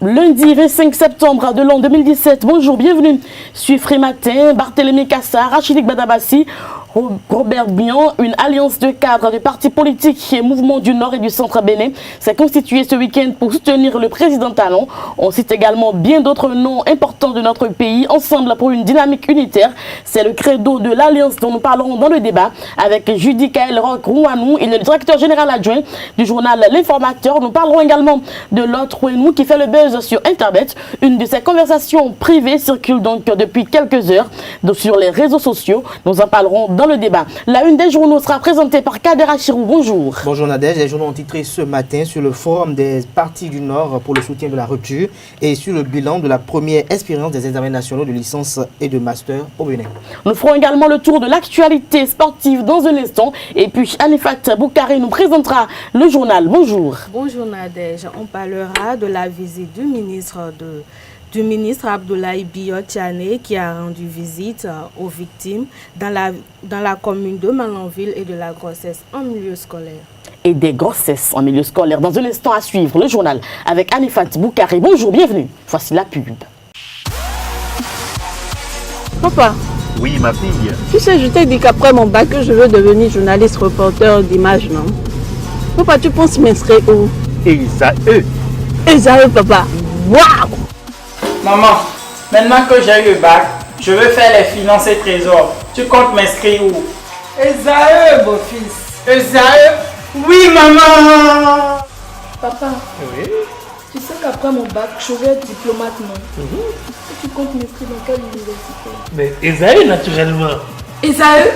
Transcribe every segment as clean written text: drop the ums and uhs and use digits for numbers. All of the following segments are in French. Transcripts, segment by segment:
Lundi 25 septembre de l'an 2017, bonjour, bienvenue sur Free Matin, Barthélémy Kassar, Rachidik Badabassi, Robert Bian. Une alliance de cadres de partis politiques et mouvements du Nord et du Centre Bénin s'est constituée ce week-end pour soutenir le président Talon. On cite également bien d'autres noms importants de notre pays, ensemble pour une dynamique unitaire. C'est le credo de l'alliance dont nous parlerons dans le débat avec Judy Kael Roch Rouanou. Il est le directeur général adjoint du journal L'Informateur. Nous parlerons également de l'autre Rouanou qui fait le buzz sur Internet. Une de ces conversations privées circule donc depuis quelques heures sur les réseaux sociaux. Nous en parlerons dans le débat. La une des journaux sera présentée par Kader Achirou. Bonjour. Bonjour Nadège. Les journaux ont titré ce matin sur le forum des partis du Nord pour le soutien de la rupture et sur le bilan de la première expérience des examens nationaux de licence et de master au Bénin. Nous ferons également le tour de l'actualité sportive dans un instant. Et puis Anifat Boukari nous présentera le journal. Bonjour. Bonjour Nadège. On parlera de la visite du ministre Abdoulaye Biot-Tchané qui a rendu visite aux victimes dans la commune de Malanville et de la grossesse en milieu scolaire. Et des grossesses en milieu scolaire. Dans un instant à suivre, le journal avec Anifat Boukari. Bonjour, bienvenue. Voici la pub. Papa. Oui, ma fille. Tu sais, je t'ai dit qu'après mon bac, je veux devenir journaliste reporter d'images, non? Papa, tu penses m'inscrire où? Esaü, papa. Waouh! Maman, maintenant que j'ai eu le bac, je veux faire les finances et trésors. Tu comptes m'inscrire où? Esaü, beau-fils. Esaü? Oui, maman! Papa, Oui. tu sais qu'après mon bac, je vais être diplomate, non? Et tu comptes m'inscrire dans quelle université? Mais Esaü, naturellement. Esaü?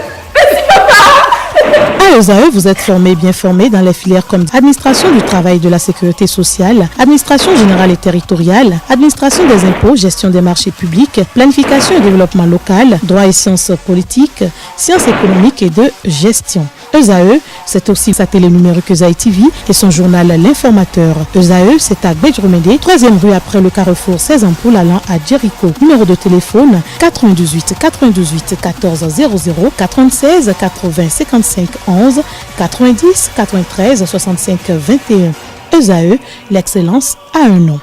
À ESAE, vous êtes bien formé dans les filières comme administration du travail et de la sécurité sociale, administration générale et territoriale, administration des impôts, gestion des marchés publics, planification et développement local, droit et sciences politiques, sciences économiques et de gestion. ESAE, c'est aussi sa télé numérique ESAE TV et son journal L'Informateur. ESAE, c'est à Bedjromede, 3e rue après le carrefour 16 ampoules allant à Jericho. Numéro de téléphone 98 98 14 00 96 80 55 11 90 93 65 21. ESAE, l'excellence a un nom.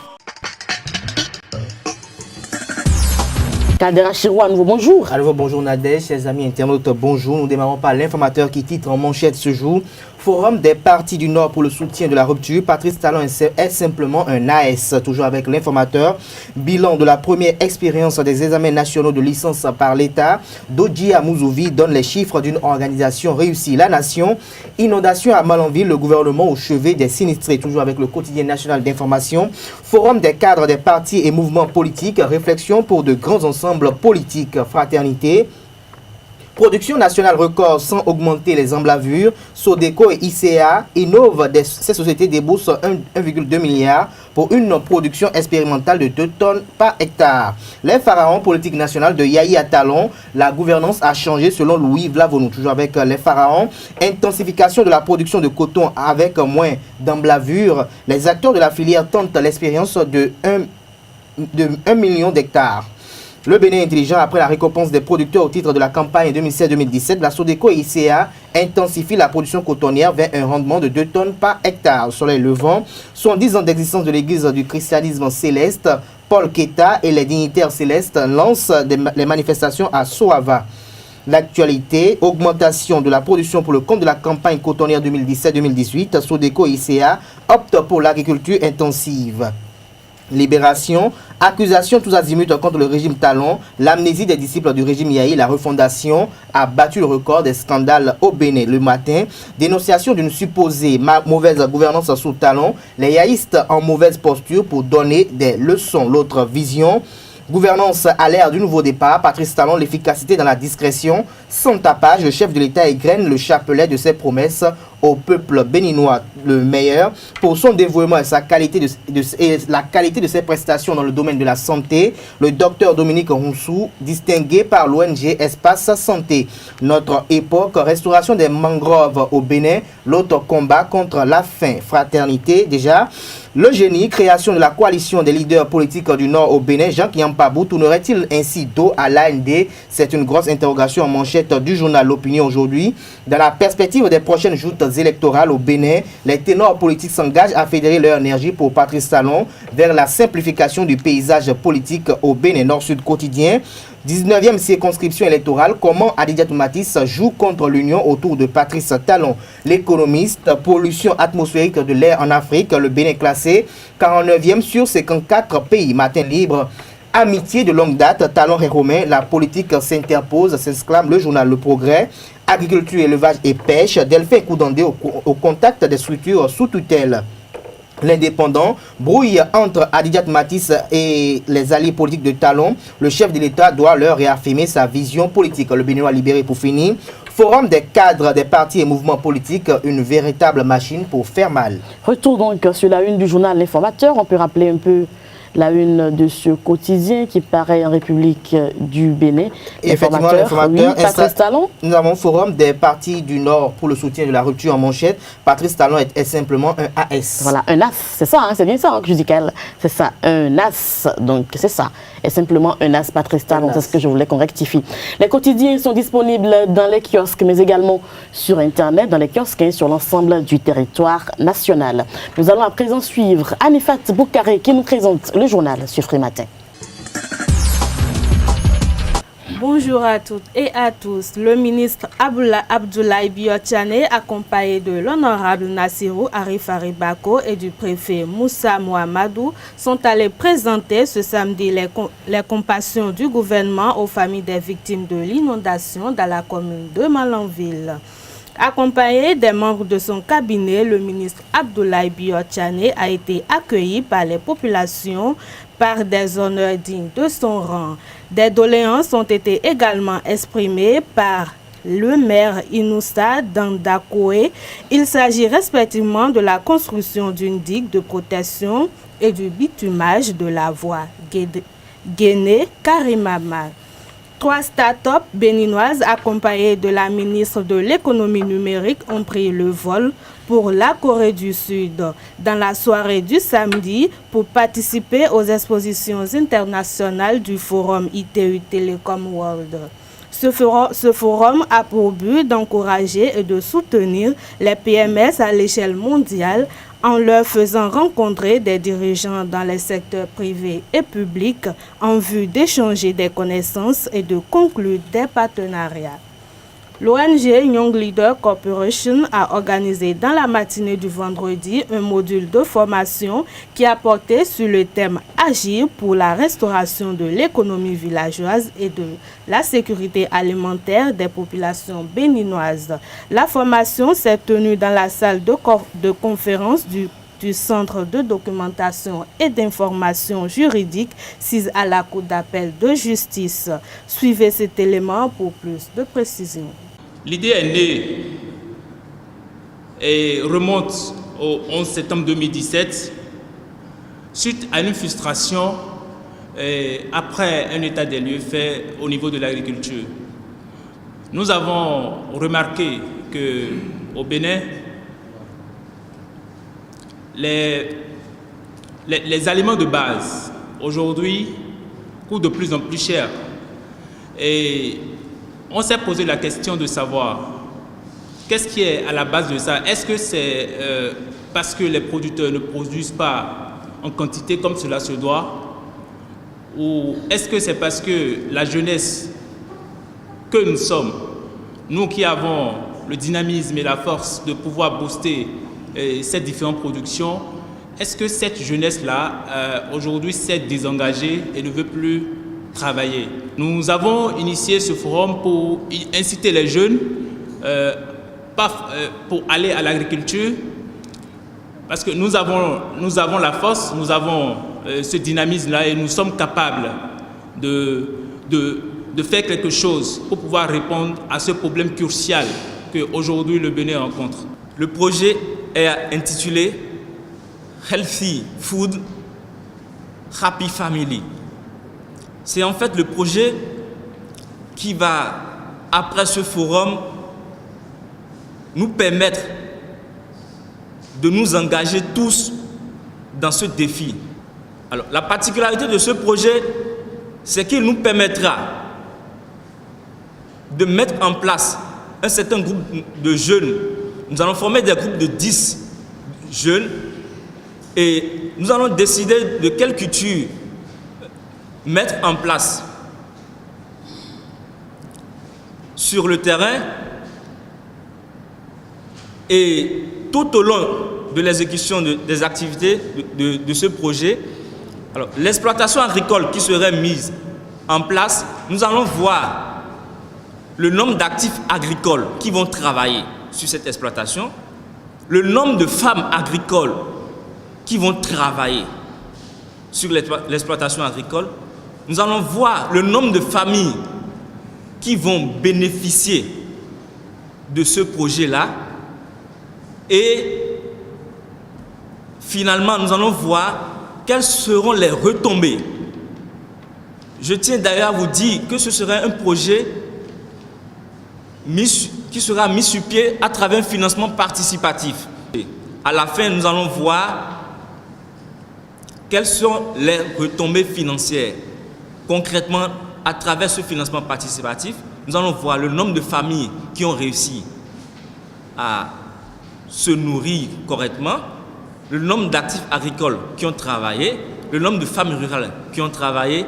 Kader Achirou, à nouveau bonjour. À nouveau bonjour Nadège, chers amis internautes, bonjour. Nous démarrons par l'informateur qui titre en manchette ce jour. Forum des partis du Nord pour le soutien de la rupture. Patrice Talon est simplement un AS. Toujours avec l'informateur. Bilan de la première expérience des examens nationaux de licence par l'État. Dodji Amouzovi donne les chiffres d'une organisation réussie. La Nation. Inondation à Malanville. Le gouvernement au chevet des sinistrés. Toujours avec le quotidien national d'information. Forum des cadres des partis et mouvements politiques. Réflexion pour de grands ensembles politiques. Fraternité. Production nationale record sans augmenter les emblavures. Sodeco et ICA innovent ces sociétés déboursent 1,2 milliard pour une production expérimentale de 2 tonnes par hectare. Les pharaons politiques nationales de Yahi à Talon, la gouvernance a changé selon Louis Vlavonou. Toujours avec les pharaons, intensification de la production de coton avec moins d'emblavures. Les acteurs de la filière tentent l'expérience de 1 million d'hectares. Le Bénin intelligent, après la récompense des producteurs au titre de la campagne 2016-2017, la Sodeco et ICA intensifient la production cotonnière vers un rendement de 2 tonnes par hectare. Sur les levants, 70 ans d'existence de l'église du christianisme céleste, Paul Keta et les dignitaires célestes lancent les manifestations à Soava. L'actualité, augmentation de la production pour le compte de la campagne cotonnière 2017-2018, Sodeco et ICA optent pour l'agriculture intensive. Libération, accusation tous azimuts contre le régime Talon, l'amnésie des disciples du régime Yahi, la refondation a battu le record des scandales au Bénin. Le matin, dénonciation d'une supposée mauvaise gouvernance sous Talon, les yahistes en mauvaise posture pour donner des leçons. L'autre vision, gouvernance à l'ère du nouveau départ, Patrice Talon, l'efficacité dans la discrétion, sans tapage, le chef de l'État égrène le chapelet de ses promesses au peuple béninois, le meilleur pour son dévouement et la qualité de ses prestations dans le domaine de la santé. Le docteur Dominique Roussou, distingué par l'ONG Espace Santé. Notre époque, restauration des mangroves au Bénin, l'autre combat contre la faim. Fraternité, déjà. Le génie, création de la coalition des leaders politiques du Nord au Bénin, Jean Kiampabou, tournerait-il ainsi dos à l'AND? C'est une grosse interrogation en manchette du journal L'Opinion aujourd'hui. Dans la perspective des prochaines joutes électorales au Bénin, les ténors politiques s'engagent à fédérer leur énergie pour Patrice Talon vers la simplification du paysage politique au Bénin. Nord-Sud quotidien, 19e circonscription électorale, comment Adidiat Matisse joue contre l'union autour de Patrice Talon. L'économiste, pollution atmosphérique de l'air en Afrique, le Bénin classé 49e sur 54 pays. Matin libre, amitié de longue date, Talon et Romain, la politique s'interpose, s'exclame le journal Le Progrès. Agriculture, élevage et pêche, Delphin Koudandé au contact des structures sous tutelle. L'Indépendant, brouille entre Adidiat Matisse et les alliés politiques de Talon. Le chef de l'État doit leur réaffirmer sa vision politique. Le Béninois libéré pour finir. Forum des cadres des partis et mouvements politiques, une véritable machine pour faire mal. Retour donc sur la une du journal L'Informateur. On peut rappeler un peu la une de ce quotidien qui paraît en République du Bénin. Effectivement, l'informateur. Oui, Patrice Talon. Nous avons forum des partis du Nord pour le soutien de la rupture en manchette. Patrice Talon est simplement un AS. Voilà, un as, c'est ça, hein, c'est bien ça que je dis qu'elle. C'est ça, un as. Donc c'est ça. Est simplement un as, Patrice Talon. C'est ce que je voulais qu'on rectifie. Les quotidiens sont disponibles dans les kiosques, mais également sur Internet, dans les kiosques et sur l'ensemble du territoire national. Nous allons à présent suivre Anifat Boukaré qui nous présente le journal sur Frimatin. Bonjour à toutes et à tous. Le ministre Abdoulaye Biotchane, accompagné de l'honorable Nassirou Arifari Bako et du préfet Moussa Mohamadou, sont allés présenter ce samedi les compassions du gouvernement aux familles des victimes de l'inondation dans la commune de Malanville. Accompagné des membres de son cabinet, le ministre Abdoulaye Biotchane a été accueilli par les populations par des honneurs dignes de son rang. Des doléances ont été également exprimées par le maire Inoussa Dandakoé. Il s'agit respectivement de la construction d'une digue de protection et du bitumage de la voie Guéné-Karimama. 3 start-up béninoises accompagnées de la ministre de l'économie numérique ont pris le vol pour la Corée du Sud dans la soirée du samedi pour participer aux expositions internationales du forum ITU Telecom World. Ce forum a pour but d'encourager et de soutenir les PMS à l'échelle mondiale en leur faisant rencontrer des dirigeants dans les secteurs privés et publics en vue d'échanger des connaissances et de conclure des partenariats. L'ONG Young Leader Corporation a organisé dans la matinée du vendredi un module de formation qui a porté sur le thème « Agir pour la restauration de l'économie villageoise et de la sécurité alimentaire des populations béninoises ». La formation s'est tenue dans la salle de conférence du Centre de documentation et d'information juridique 6 à la Cour d'appel de justice. Suivez cet élément pour plus de précision. L'idée est née et remonte au 11 septembre 2017 suite à une frustration après un état des lieux fait au niveau de l'agriculture. Nous avons remarqué qu'au Bénin, les aliments de base aujourd'hui coûtent de plus en plus cher. Et on s'est posé la question de savoir qu'est-ce qui est à la base de ça. Est-ce que c'est parce que les producteurs ne produisent pas en quantité comme cela se doit, ou est-ce que c'est parce que la jeunesse que nous sommes, nous qui avons le dynamisme et la force de pouvoir booster ces différentes productions, est-ce que cette jeunesse-là, aujourd'hui, s'est désengagée et ne veut plus travailler? Nous avons initié ce forum pour inciter les jeunes pour aller à l'agriculture, parce que nous avons la force, nous avons ce dynamisme-là et nous sommes capables de faire quelque chose pour pouvoir répondre à ce problème crucial qu'aujourd'hui le Bénin rencontre. Le projet est intitulé Healthy Food, Happy Family. C'est en fait le projet qui va, après ce forum, nous permettre de nous engager tous dans ce défi. Alors, la particularité de ce projet, c'est qu'il nous permettra de mettre en place un certain groupe de jeunes nous allons former des groupes de 10 jeunes et nous allons décider de quelle culture mettre en place sur le terrain et tout au long de l'exécution des activités de ce projet. Alors, l'exploitation agricole qui serait mise en place, nous allons voir le nombre d'actifs agricoles qui vont travailler sur cette exploitation, le nombre de femmes agricoles qui vont travailler sur l'exploitation agricole. Nous allons voir le nombre de familles qui vont bénéficier de ce projet-là. Et finalement, nous allons voir quelles seront les retombées. Je tiens d'ailleurs à vous dire que ce serait un projet qui sera mis sur pied à travers un financement participatif. Et à la fin, nous allons voir quelles sont les retombées financières. Concrètement, à travers ce financement participatif, nous allons voir le nombre de familles qui ont réussi à se nourrir correctement, le nombre d'actifs agricoles qui ont travaillé, le nombre de femmes rurales qui ont travaillé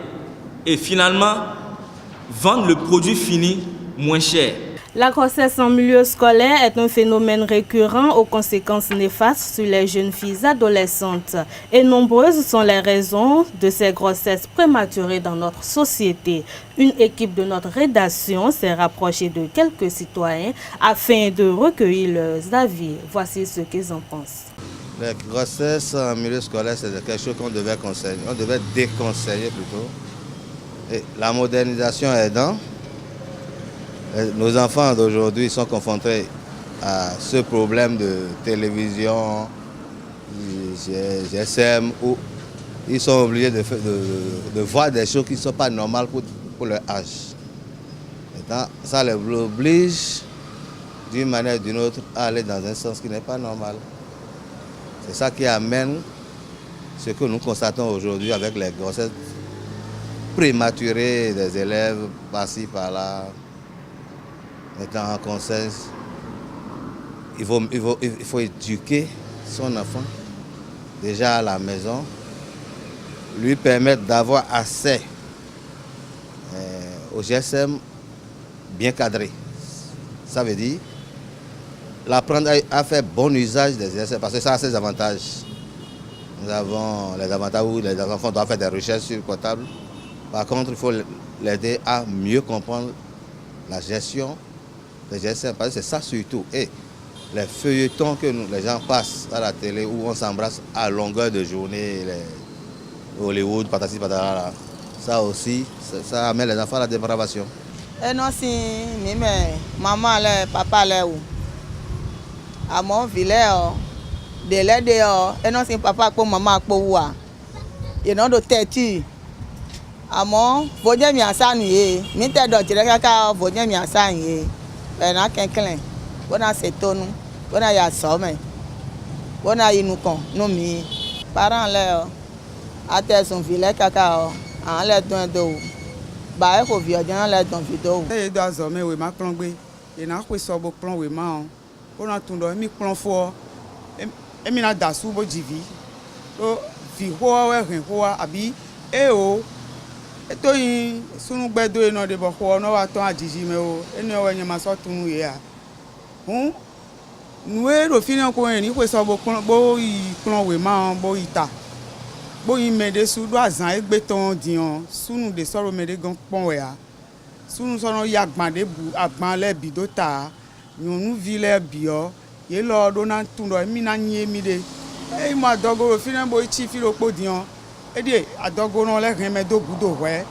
et finalement vendre le produit fini moins cher. La grossesse en milieu scolaire est un phénomène récurrent aux conséquences néfastes sur les jeunes filles adolescentes. Et nombreuses sont les raisons de ces grossesses prématurées dans notre société. Une équipe de notre rédaction s'est rapprochée de quelques citoyens afin de recueillir leurs avis. Voici ce qu'ils en pensent. Les grossesses en milieu scolaire, c'est quelque chose qu'on devait conseiller. On devait déconseiller plutôt. Et la modernisation aidant, nos enfants d'aujourd'hui sont confrontés à ce problème de télévision, GSM, où ils sont obligés de voir des choses qui ne sont pas normales pour leur âge. Maintenant, ça les oblige d'une manière ou d'une autre à aller dans un sens qui n'est pas normal. C'est ça qui amène ce que nous constatons aujourd'hui avec les grossesses prématurées des élèves par-ci, par-là. Étant en conseil, il faut éduquer son enfant déjà à la maison, lui permettre d'avoir accès au GSM bien cadré. Ça veut dire l'apprendre à faire bon usage des GSM parce que ça a ses avantages. Nous avons les avantages où les enfants doivent faire des recherches sur le portable. Par contre, il faut l'aider à mieux comprendre la gestion des GSM, parce que c'est ça surtout. Et les feuilletons que les gens passent à la télé où on s'embrasse à longueur de journée, les Hollywood, patati patata, ça aussi, ça amène les enfants à la dépravation. Et non, si maman, papa, où à mon village, de l'aide, et non, si papa, pour maman, pour où et non, de tête. À mon, vous dites, bien ça, ni tête d'autre, caca, vous dites, bien ça, na quelqu'un bona setonu bona ya some bona inuko no mi parents là ate son village kaka en le don do ba e ko vi ojan le don video e do azome we ma plan gbe e na ko so bo plan we ma ona tun do mi plan fo e mi na dasu bo jivi to vi ho we hin ho abi e o eto yin sunu gbedo e no de bo ho no wa ton ajiji me o eni o yen ma so tunu ye a nuwe ro fini ko en ni ko so bo i plan we ma bo ita bo yin me de su do azan egbe ton dion sunu de soro me de gan pon we a sunu so no ya gban de bu agban le bi do ta yonu vile bio ye lo do na tun do mi na yin mi de e mo adogo ro fini bo chi fi ro po dion ede adogo no le kin me do gudo we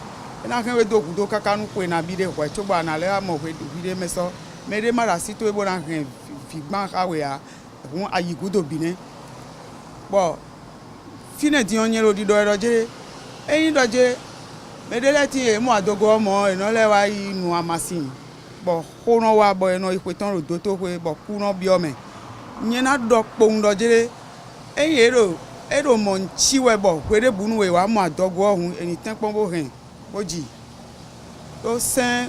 na kin we do gudo kakanu ko na bi de we chogba na le mo we bi de meso me de mara sito e bo na kin fi gban ka we a won ayi gudo bi ne bo fine di onye ro di do ero je eyin do je me de le ti e mo adogo mo e no le wa inu amasin bo ko no wa bo e no ipe ton ro do to we bo ku no bi o me nyen na do pohun do je eyin ero mo nchiwe bo kwere bunu we wa mo adogo ohun eni tan pon bo hin boji to sen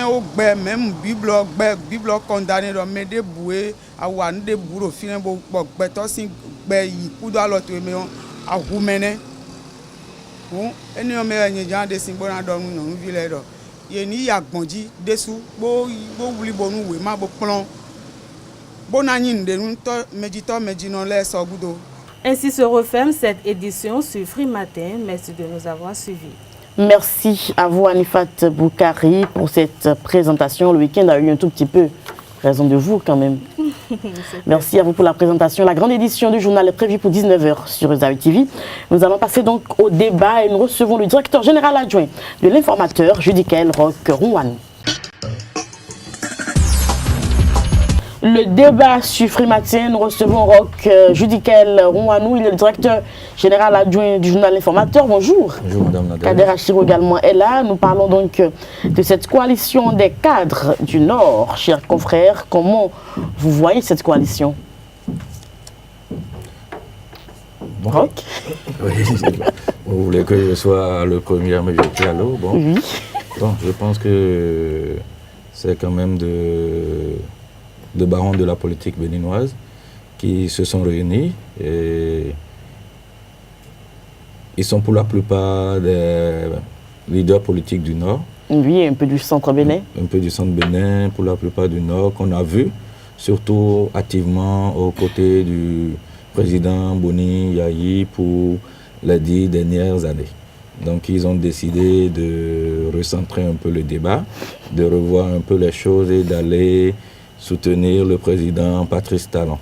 o gbe même bible condamné do me de boué awa nde buro fine bo gbeto sin gbe yi kudo alo to me ahumene eni o me enye jan de sin bona do nu no vile do ye ni yagbonji desu bo wuli bonu we ma bo plon bona nyi nde nu to meji no le so gudo. Ainsi se referme cette édition sur Free Matin. Merci de nous avoir suivis. Merci à vous Anifat Boukari pour cette présentation. Le week-end a eu un tout petit peu raison de vous quand même. Merci à vous pour la présentation. La grande édition du journal est prévue pour 19h sur Esaü TV. Nous allons passer donc au débat et nous recevons le directeur général adjoint de l'informateur, Judicaël Roch Rouanou. Le débat sur Free Matin, nous recevons Roch Judicaël Rouanou, il est le directeur général adjoint du journal L'Informateur. Bonjour. Bonjour Madame Nadal. Kader Achiro également est là. Nous parlons donc de cette coalition des cadres du Nord. Chers confrères, comment vous voyez cette coalition? Bon. Roch. Oui, vous voulez que je sois le premier à me jeter à l'eau? Bon. Oui. Bon, je pense que c'est quand même de barons de la politique béninoise qui se sont réunis et ils sont pour la plupart des leaders politiques du Nord. Oui, un peu du centre Bénin. Un peu du centre Bénin, pour la plupart du Nord, qu'on a vu, surtout activement aux côtés du président Boni Yayi pour les 10 dernières années. Donc ils ont décidé de recentrer un peu le débat, de revoir un peu les choses et d'aller soutenir le président Patrice Talon.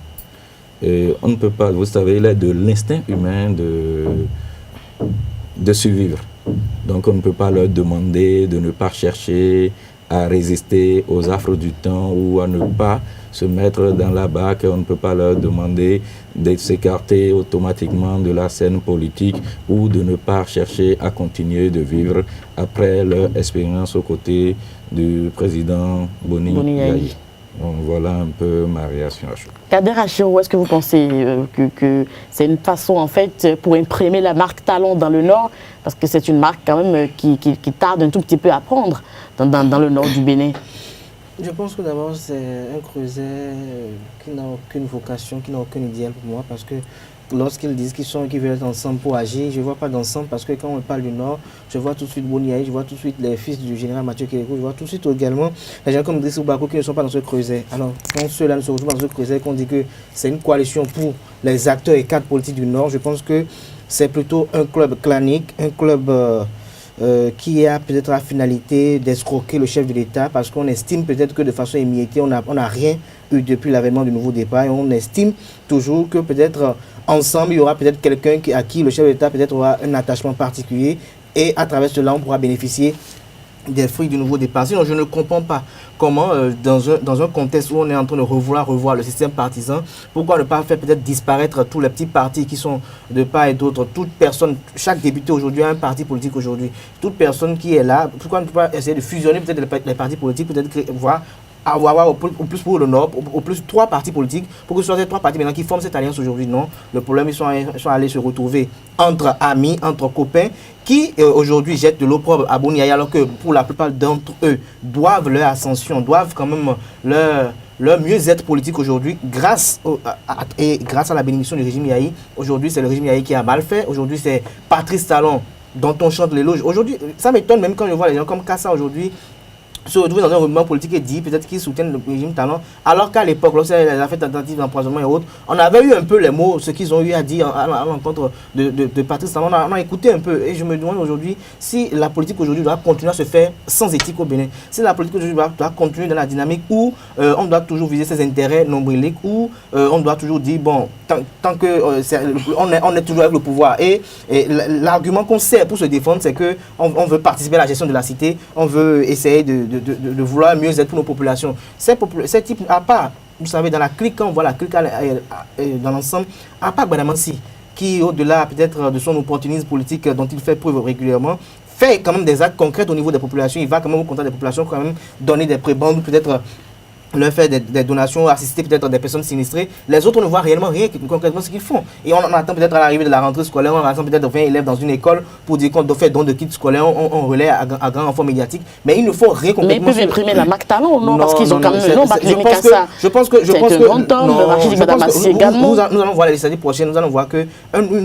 Et on ne peut pas, vous savez, il est de l'instinct humain de survivre. Donc on ne peut pas leur demander de ne pas chercher à résister aux affres du temps ou à ne pas se mettre dans la barque. On ne peut pas leur demander de s'écarter automatiquement de la scène politique ou de ne pas chercher à continuer de vivre après leur expérience aux côtés du président Boni Yayi. Donc voilà un peu ma réaction à chaud. Kader Achiro, est-ce que vous pensez que c'est une façon en fait pour imprimer la marque Talon dans le Nord? Parce que c'est une marque quand même qui tarde un tout petit peu à prendre dans le Nord du Bénin. Je pense que d'abord c'est un creuset qui n'a aucune vocation, qui n'a aucun idéal pour moi, parce que lorsqu'ils disent qu'ils veulent être ensemble pour agir, je ne vois pas d'ensemble, parce que quand on parle du Nord, je vois tout de suite Boni Yayi, je vois tout de suite les fils du général Mathieu Kérékou, je vois tout de suite également les gens comme Driss Oubako qui ne sont pas dans ce creuset. Alors quand ceux-là ne se retrouvent pas dans ce creuset, qu'on dit que c'est une coalition pour les acteurs et cadres politiques du Nord, je pense que c'est plutôt un club clanique, un club qui a peut-être la finalité d'escroquer le chef de l'État, parce qu'on estime peut-être que de façon émiettée, on n'a rien eu depuis l'avènement du nouveau départ, et on estime toujours que peut-être ensemble, il y aura peut-être quelqu'un à qui le chef de l'État peut-être aura un attachement particulier, et à travers cela, on pourra bénéficier des fruits du nouveau départ. Sinon, je ne comprends pas comment, dans un contexte où on est en train de revoir le système partisan, pourquoi ne pas faire peut-être disparaître tous les petits partis qui sont de part et d'autre. Toute personne, chaque député aujourd'hui a un parti politique aujourd'hui. Toute personne qui est là, pourquoi ne pas essayer de fusionner peut-être les partis politiques, peut-être voir avoir au plus pour le Nord, au plus 3 partis politiques, pour que ce soit ces 3 partis maintenant qui forment cette alliance aujourd'hui. Non, le problème, ils sont allés se retrouver entre amis, entre copains, qui aujourd'hui jettent de l'opprobre à Boni Yayi, alors que pour la plupart d'entre eux doivent leur ascension, doivent quand même leur mieux-être politique aujourd'hui, grâce à la bénédiction du régime Yayi. Aujourd'hui, c'est le régime Yayi qui a mal fait. Aujourd'hui, c'est Patrice Talon dont on chante l'éloge. Aujourd'hui, ça m'étonne même quand je vois les gens comme Kassa aujourd'hui se retrouver dans un mouvement politique et dit peut-être qu'ils soutiennent le régime Talon, alors qu'à l'époque, lorsqu'il y a les affaires tentatives d'empoisonnement et autres, on avait eu un peu les mots, ce qu'ils ont eu à dire à l'encontre de Patrice Talon, on a écouté un peu, et je me demande aujourd'hui si la politique aujourd'hui doit continuer à se faire sans éthique au Bénin, si la politique aujourd'hui doit continuer dans la dynamique où on doit toujours viser ses intérêts nombriliques, où on doit toujours dire, bon, tant que on est toujours avec le pouvoir, et l'argument qu'on sert pour se défendre, c'est qu'on veut participer à la gestion de la cité, on veut essayer de vouloir mieux être pour nos populations. Ces types, à part, vous savez, dans la clique, quand on voit la clique dans l'ensemble, à part Badamansi, qui au-delà peut-être de son opportunisme politique dont il fait preuve régulièrement, fait quand même des actes concrets au niveau des populations. Il va quand même au contact des populations, quand même donner des prébendes, peut-être leur fait des donations, assister peut-être des personnes sinistrées. Les autres, on ne voit réellement rien concrètement ce qu'ils font. Et on attend peut-être à l'arrivée de la rentrée scolaire, on attend peut-être 20 élèves dans une école pour dire qu'on doit faire don de kits scolaires, on relaie à grand renfort médiatique. Mais il ne faut rien concrètement. Mais ils peuvent imprimer la Mac Talon ou non? Parce qu'ils ont quand même le nom, Barthélémy Kassa. Je pense que c'est un grand homme, Rachid Badabassi également. Nous allons voir les législatives prochaines, nous allons voir qu'une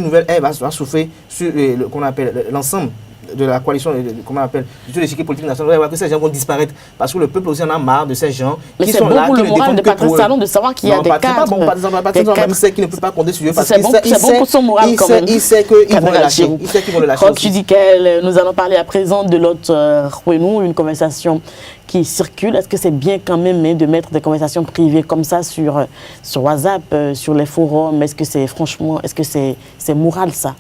nouvelle ère va souffrir sur qu'on appelle l'ensemble de la coalition, comment on appelle, de l'échiquier politique national. Vous allez voir que ces gens vont disparaître parce que le peuple aussi en a marre de ces gens qui sont là, qui ne défendent que pour eux. C'est bon pour le moral de Patrice Talon de savoir qu'il y a des cadres. C'est pas bon, Patrice Talon même sait qu'il ne peut pas compter sur eux parce qu'il sait, c'est bon pour son moral quand même. Il sait qu'ils vont le lâcher. Il sait qu'ils vont le lâcher. Tu dis que nous allons parler à présent de l'autre Renou, une conversation qui circule. Est-ce que c'est bien quand même de mettre des conversations privées comme ça sur WhatsApp, sur les forums? Est-ce que c'est franchement, est-ce que c'est moral ça?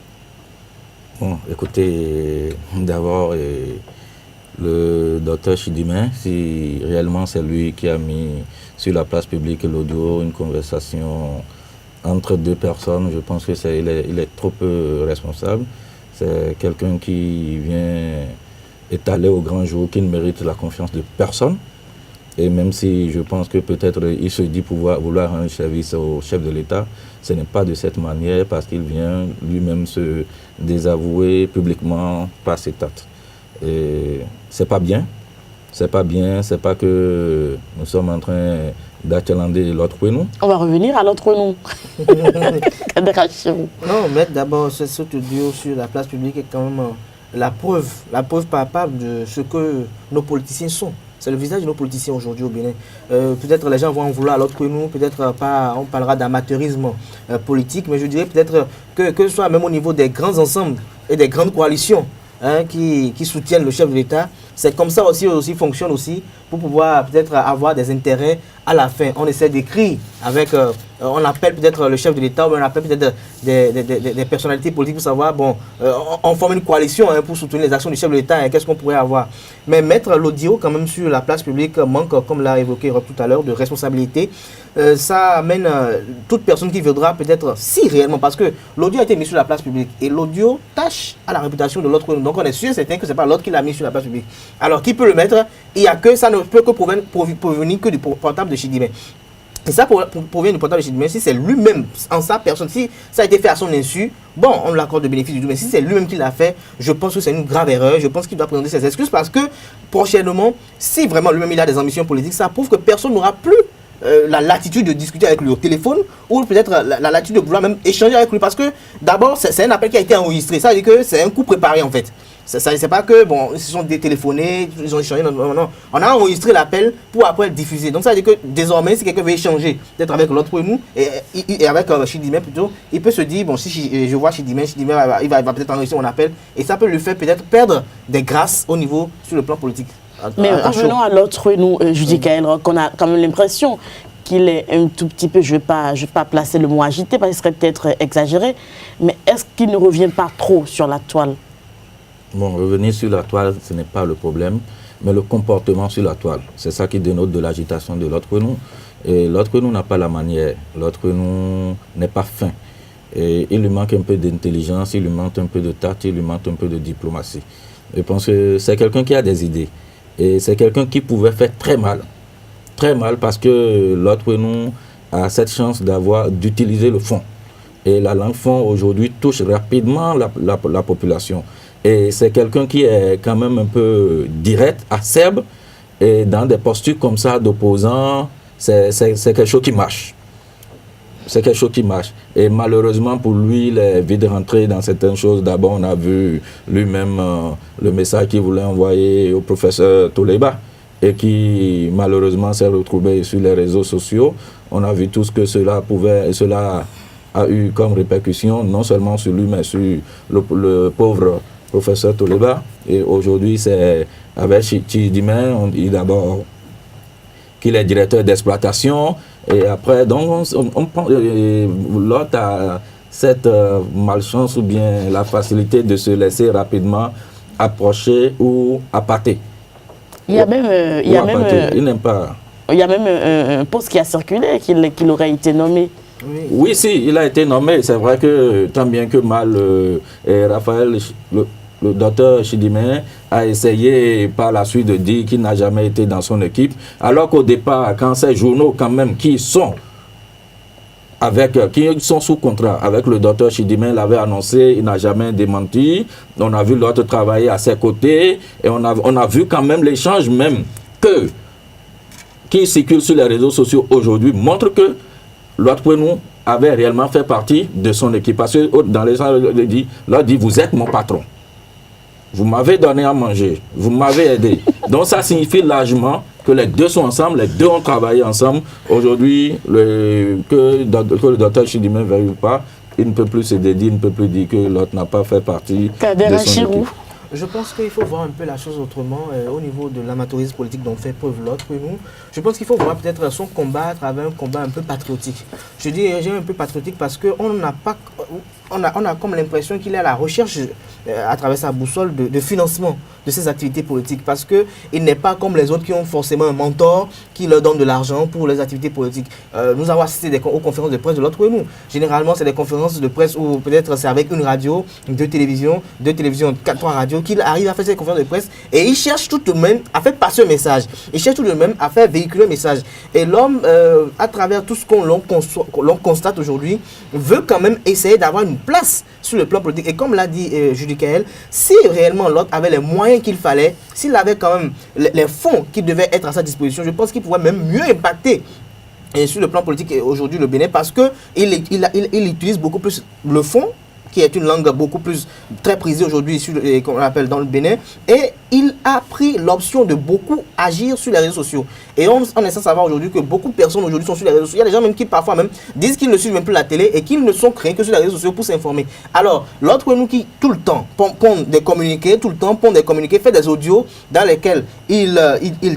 Bon, écoutez, d'abord, le docteur Chidimé, si réellement c'est lui qui a mis sur la place publique l'audio, une conversation entre deux personnes, je pense que il est trop peu responsable. C'est quelqu'un qui vient étaler au grand jour, qui ne mérite la confiance de personne. Et même si je pense que peut-être il se dit vouloir rendre service au chef de l'État, ce n'est pas de cette manière parce qu'il vient lui-même se désavouer publiquement par cet acte. Et c'est pas bien, c'est pas bien, c'est pas que nous sommes en train d'achalandé l'autre Renou. On va revenir à l'autre Renou. Non, mettre d'abord ce audio sur la place publique est quand même la preuve palpable de ce que nos politiciens sont. C'est le visage de nos politiciens aujourd'hui au Bénin. Peut-être les gens vont en vouloir à l'autre que nous, peut-être pas, on parlera d'amateurisme politique, mais je dirais peut-être que ce soit même au niveau des grands ensembles et des grandes coalitions qui soutiennent le chef de l'État, c'est comme ça aussi fonctionne aussi pour pouvoir peut-être avoir des intérêts à la fin. On essaie d'écrire avec, on appelle peut-être le chef de l'État, ou on appelle peut-être des personnalités politiques pour savoir, bon, on forme une coalition pour soutenir les actions du chef de l'État et qu'est-ce qu'on pourrait avoir. Mais mettre l'audio quand même sur la place publique manque, comme l'a évoqué Rob tout à l'heure, de responsabilité. Ça amène toute personne qui viendra peut-être, si réellement, parce que l'audio a été mis sur la place publique et l'audio tâche à la réputation de l'autre. Donc on est sûr, certain que ce n'est pas l'autre qui l'a mis sur la place publique. Alors qui peut le mettre? Il y a que ça ne peut que provenir que du portable de Chidimé. Et ça provient du portable de Chidimé. Si c'est lui-même, en sa personne, si ça a été fait à son insu, bon, on l'accorde de bénéfice du doute. Mais si c'est lui-même qui l'a fait, je pense que c'est une grave erreur. Je pense qu'il doit présenter ses excuses parce que prochainement, si vraiment lui-même il a des ambitions politiques, ça prouve que personne n'aura plus la latitude de discuter avec lui au téléphone ou peut-être la latitude de vouloir même échanger avec lui parce que d'abord c'est un appel qui a été enregistré, ça veut dire que c'est un coup préparé en fait. C'est pas que bon ils se sont détéléphonés, ils ont échangé, non. On a enregistré l'appel pour après le diffuser. Donc ça veut dire que désormais si quelqu'un veut échanger peut-être avec l'autre nous et avec Chidimé plutôt, il peut se dire bon si je vois Chidimé il va peut-être enregistrer mon appel et ça peut lui faire peut-être perdre des grâces au niveau sur le plan politique. Mais revenons à l'autre Renou, Judy Kael, qu'on a quand même l'impression qu'il est un tout petit peu, je ne vais pas placer le mot agité parce qu'il serait peut-être exagéré, mais est-ce qu'il ne revient pas trop sur la toile? Bon, revenir sur la toile, ce n'est pas le problème, mais le comportement sur la toile, c'est ça qui dénote de l'agitation de l'autre Renou. Et l'autre Renou n'a pas la manière, l'autre Renou n'est pas fin. Et il lui manque un peu d'intelligence, il lui manque un peu de tact, il lui manque un peu de diplomatie. Je pense que c'est quelqu'un qui a des idées. Et c'est quelqu'un qui pouvait faire très mal parce que l'autre Renou a cette chance d'utiliser le fond. Et la langue fond aujourd'hui touche rapidement la population. Et c'est quelqu'un qui est quand même un peu direct, acerbe, et dans des postures comme ça d'opposants, c'est quelque chose qui marche. C'est quelque chose qui marche. Et malheureusement pour lui, il est vite rentré dans certaines choses. D'abord, on a vu lui-même le message qu'il voulait envoyer au professeur Toleba et qui malheureusement s'est retrouvé sur les réseaux sociaux. On a vu tout ce que cela a eu comme répercussion, non seulement sur lui, mais sur le pauvre professeur Toleba. Et aujourd'hui, c'est avec Chidimé, on dit d'abord qu'il est directeur d'exploitation. Et après, donc, on prend l'autre a cette malchance ou bien la facilité de se laisser rapidement approcher ou appâter. Il y a même, il n'aime pas. Il y a même un poste qui a circulé, qu'il aurait été nommé. Oui, si, il a été nommé. C'est vrai que tant bien que mal, Raphaël, le docteur Chidimé a essayé par la suite de dire qu'il n'a jamais été dans son équipe, alors qu'au départ, quand ces journaux quand même qui sont sous contrat avec le docteur Chidimé l'avait annoncé, il n'a jamais démenti. On a vu l'autre travailler à ses côtés et on a vu quand même l'échange même qui circule sur les réseaux sociaux aujourd'hui montre que l'autre pour nous avait réellement fait partie de son équipe. Parce que dans les gens, l'autre dit, vous êtes mon patron. Vous m'avez donné à manger, vous m'avez aidé. Donc ça signifie largement que les deux sont ensemble, les deux ont travaillé ensemble. Aujourd'hui, que le docteur Chidimé ne veuille pas, il ne peut plus se dédier, il ne peut plus dire que l'autre n'a pas fait partie de son équipe. Je pense qu'il faut voir un peu la chose autrement au niveau de l'amateurisme politique dont fait preuve l'autre pour nous. Je pense qu'il faut voir peut-être son combat à travers un combat un peu patriotique. Je dis j'ai un peu patriotique parce qu'on n'a pas... On a comme l'impression qu'il est à la recherche, à travers sa boussole, de financement de ses activités politiques. Parce qu'il n'est pas comme les autres qui ont forcément un mentor qui leur donne de l'argent pour les activités politiques. Nous avons assisté aux conférences de presse de l'autre et nous. Généralement, c'est des conférences de presse où peut-être c'est avec une radio, deux télévisions, 3 radios, qu'il arrive à faire ces conférences de presse et il cherche tout de même à faire passer un message. Il cherche tout de même à faire véhiculer un message. Et l'homme, à travers tout ce qu'on constate aujourd'hui, veut quand même essayer d'avoir une place sur le plan politique. Et comme l'a dit Judy Kael, si réellement l'autre avait les moyens qu'il fallait, s'il avait quand même les fonds qui devaient être à sa disposition, je pense qu'il pourrait même mieux impacter sur le plan politique aujourd'hui le Bénin parce qu'il utilise beaucoup plus le fonds, qui est une langue beaucoup plus très prisée aujourd'hui, qu'on appelle dans le Bénin, et il a pris l'option de beaucoup agir sur les réseaux sociaux. Et on est censé savoir aujourd'hui que beaucoup de personnes aujourd'hui sont sur les réseaux sociaux. Il y a des gens même qui parfois même disent qu'ils ne suivent même plus la télé et qu'ils ne sont créés que sur les réseaux sociaux pour s'informer. Alors, l'autre nous qui tout le temps pond des communiqués, fait des audios dans lesquels il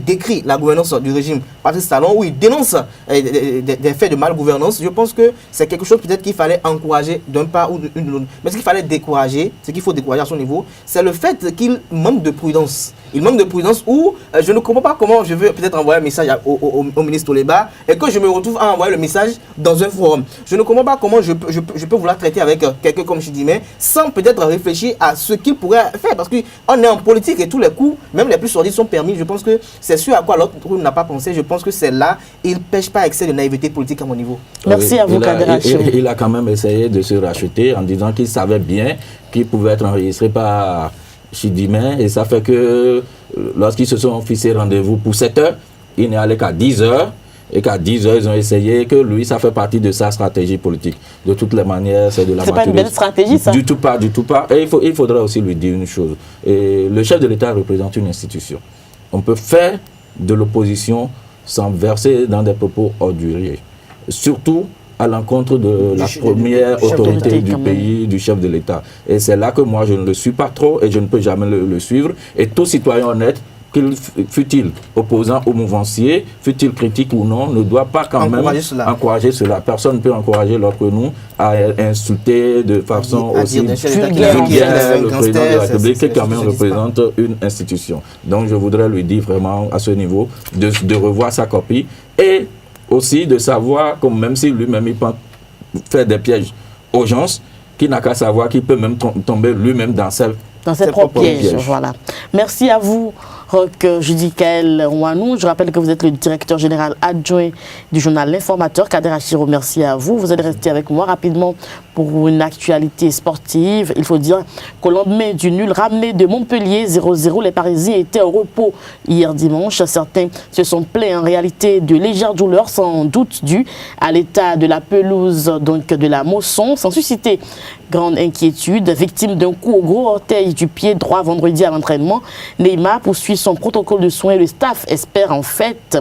décrit la gouvernance du régime Patrice Talon, où il dénonce des faits de malgouvernance. Je pense que c'est quelque chose peut-être qu'il fallait encourager d'un part ou d'une autre. Mais ce qu'il fallait décourager, ce qu'il faut décourager à son niveau, c'est le fait qu'il manque de prudence. Il manque de prudence où je ne comprends pas comment je veux peut-être envoyer un message au ministre Toleba et que je me retrouve à envoyer le message dans un forum. Je ne comprends pas comment je peux vouloir traiter avec quelqu'un comme Chidimé sans peut-être réfléchir à ce qu'il pourrait faire. Parce qu'on est en politique et tous les coups, même les plus sordides, sont permis. Je pense que c'est ce à quoi l'autre n'a pas pensé. Je pense que c'est là, il ne pêche pas excès de naïveté politique à mon niveau. Merci à vous, Kader Hachirou. Il a quand même essayé de se racheter en disant qu'il savait bien qu'il pouvait être enregistré par Chidimé et ça fait que lorsqu'ils se sont fixés rendez-vous pour 7 heures, il n'est allé qu'à 10 heures et qu'à 10 heures ils ont essayé que lui ça fait partie de sa stratégie politique. De toutes les manières c'est de la C'est pas une belle stratégie ça. Du tout pas. Et il faudra aussi lui dire une chose. Et le chef de l'État représente une institution. On peut faire de l'opposition sans verser dans des propos orduriers. Surtout à l'encontre de la première autorité du pays, du chef de l'État. Et c'est là que moi, je ne le suis pas trop et je ne peux jamais le suivre. Et tout citoyen honnête, fût-il opposant au mouvancier, fût-il critique ou non, ne doit pas quand même encourager cela. Personne ne peut encourager l'autre que nous à insulter de façon aussi vulgaire le président de la République qui quand même représente une institution. Donc je voudrais lui dire vraiment à ce niveau de revoir sa copie et aussi de savoir, comme même si lui-même il peut faire des pièges aux gens, qu'il n'a qu'à savoir qu'il peut même tomber lui-même dans ses propres pièges. Voilà. Merci à vous, Roch Judy Kael Ouanou. Je rappelle que vous êtes le directeur général adjoint du journal L'Informateur. Kader Hachirou, merci à vous. Vous allez rester avec moi rapidement pour une actualité sportive. Il faut dire qu'au lendemain du nul ramené de Montpellier 0-0, les Parisiens étaient au repos hier dimanche. Certains se sont plaints en réalité de légères douleurs, sans doute dues à l'état de la pelouse donc de la Mosson, sans susciter grande inquiétude. Victime d'un coup au gros orteil du pied droit vendredi à l'entraînement, Neymar poursuit son protocole de soins. Le staff espère en fait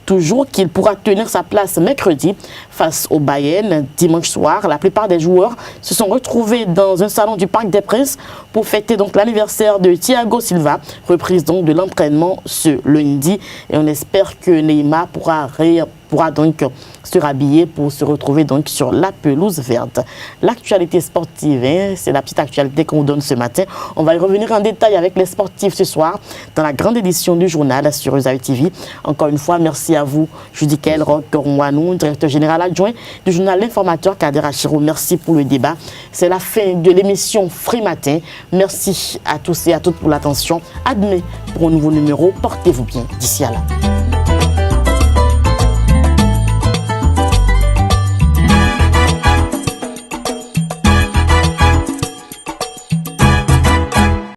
toujours qu'il pourra tenir sa place mercredi face au Bayern. Dimanche soir, la plupart des joueurs se sont retrouvés dans un salon du Parc des Princes pour fêter donc l'anniversaire de Thiago Silva, reprise donc de l'entraînement ce lundi. Et on espère que Neymar pourra pourra donc se rhabiller pour se retrouver donc sur la pelouse verte. L'actualité sportive, hein, c'est la petite actualité qu'on donne ce matin. On va y revenir en détail avec les sportifs ce soir dans la grande édition du journal sur Esaü TV. Encore une fois, merci à vous, Judikel Rock-Rouanou, directeur général adjoint du journal L'Informateur, Kader Achiro. Merci pour le débat. C'est la fin de l'émission Free Matin. Merci à tous et à toutes pour l'attention. À demain pour un nouveau numéro. Portez-vous bien. D'ici à là.